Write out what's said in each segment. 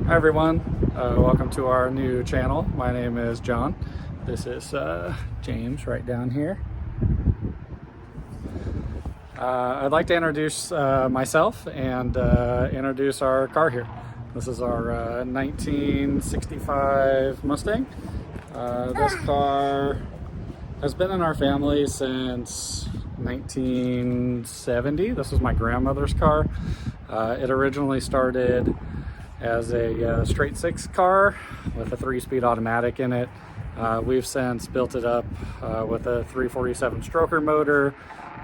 Hi everyone, welcome to our new channel. My name is John. This is James right down here. I'd like to introduce myself and introduce our car here. This is our 1965 Mustang. This car has been in our family since 1970. This was my grandmother's car. It originally started as a straight six car with a 3-speed automatic in it. We've since built it up with a 347 stroker motor.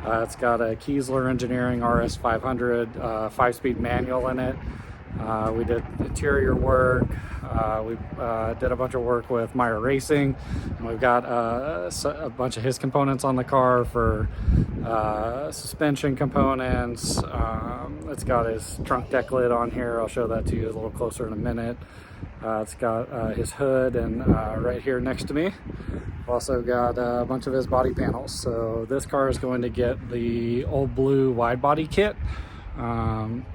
It's got a Kiesler Engineering RS 500 5-speed manual in it. We did interior work. We did a bunch of work with Maier Racing. And we've got a bunch of his components on the car for suspension components. It's got his trunk deck lid on here. I'll show that to you a little closer in a minute. It's got his hood, and right here next to me, I've also got a bunch of his body panels. So this car is going to get the old blue wide body kit. And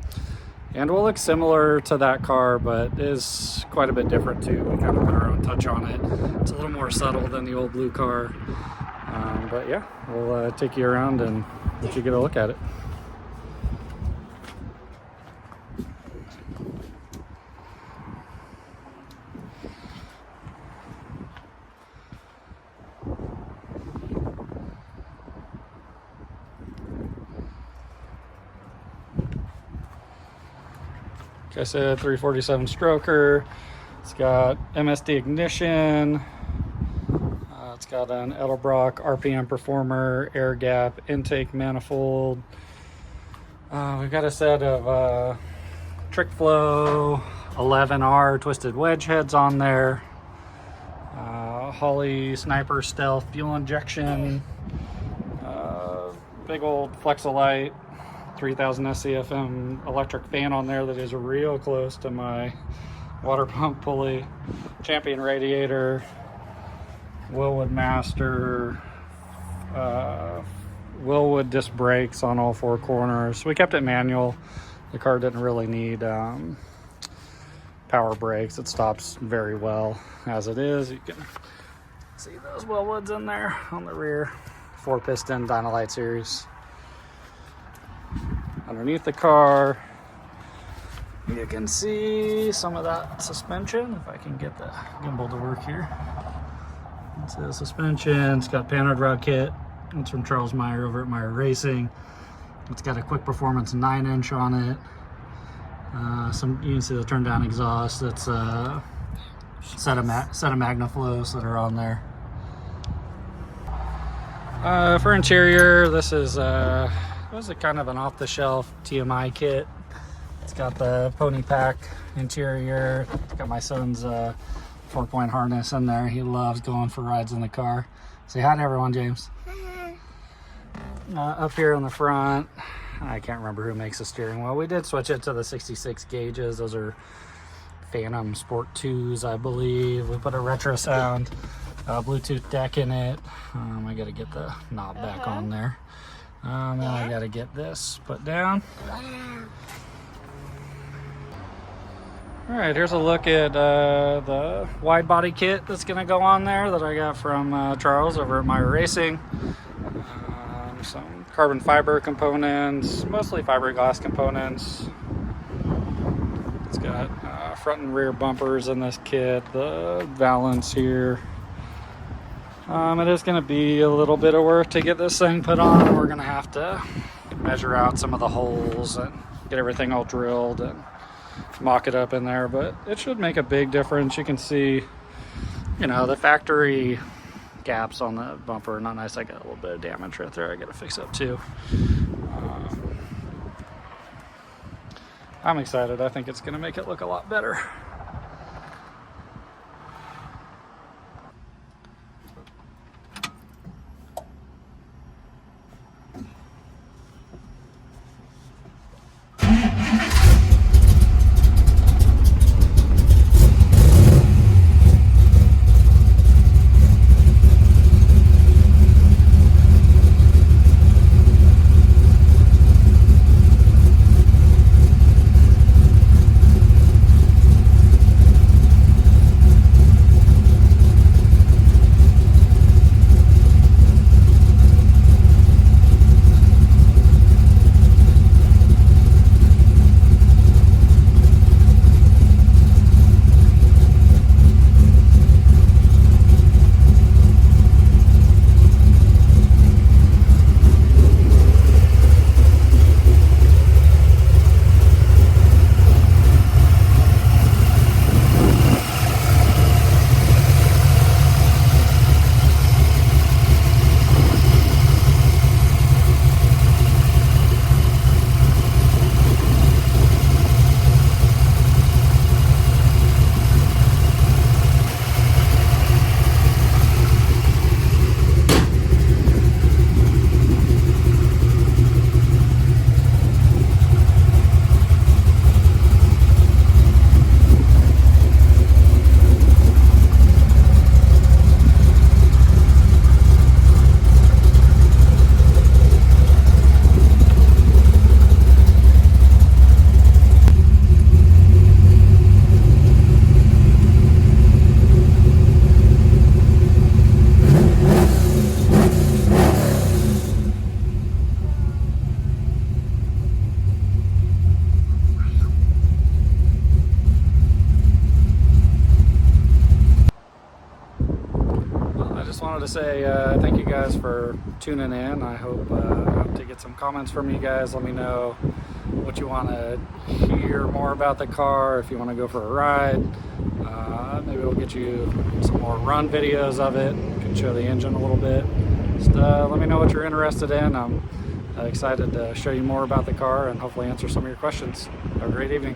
will look similar to that car, but is quite a bit different too. We kind of put our own touch on it. It's a little more subtle than the old blue car. But yeah, we'll take you around and let you get a look at it. Like I said, 347 stroker. It's got MSD ignition. It's got an Edelbrock RPM Performer, air gap, intake manifold. We've got a set of Trick Flow 11R twisted wedge heads on there. Holley Sniper Stealth fuel injection. Big old Flexolite 3000 SCFM electric fan on there that is real close to my water pump pulley. Champion radiator, Willwood Master, Willwood disc brakes on all 4 corners. We kept it manual. The car didn't really need power brakes. It stops very well as it is. You can see those Willwoods in there on the rear. 4-piston Dynalite series. Underneath the car, you can see some of that suspension, if I can get the gimbal to work here. It's the suspension. It's got panoid rod kit. It's from Charles Maier over at Maier Racing. It's got a Quick Performance 9-inch on it. You can see the turn down exhaust. It's a set of Magnaflows that are on there. For interior, this is it was a kind of an off-the-shelf TMI kit. It's got the pony pack interior. It's got my son's 4-point harness in there. He loves going for rides in the car. Say hi to everyone, James. Up here on the front, I can't remember who makes the steering wheel. We did switch it to the 66 gauges. Those are Phantom Sport 2s, I believe. We put a retro sound Bluetooth deck in it. I gotta get the knob back on there. Then I gotta get this put down. All right, here's a look at the wide body kit that's gonna go on there that I got from Charles over at Maier Racing. Some carbon fiber components, mostly fiberglass components. It's got front and rear bumpers in this kit, the valance here. It is going to be a little bit of work to get this thing put on. We're going to have to measure out some of the holes and get everything all drilled and mock it up in there, but it should make a big difference. You can see, you know, the factory gaps on the bumper are not nice. I got a little bit of damage right there I got to fix up too. I'm excited. I think it's going to make it look a lot better. to say thank you guys for tuning in. I hope to get some comments from you guys. Let me know what you want to hear more about the car, if you want to go for a ride. Maybe we'll get you some more run videos of it, can show the engine a little bit. Just let me know what you're interested in. I'm excited to show you more about the car and hopefully answer some of your questions. Have a great evening.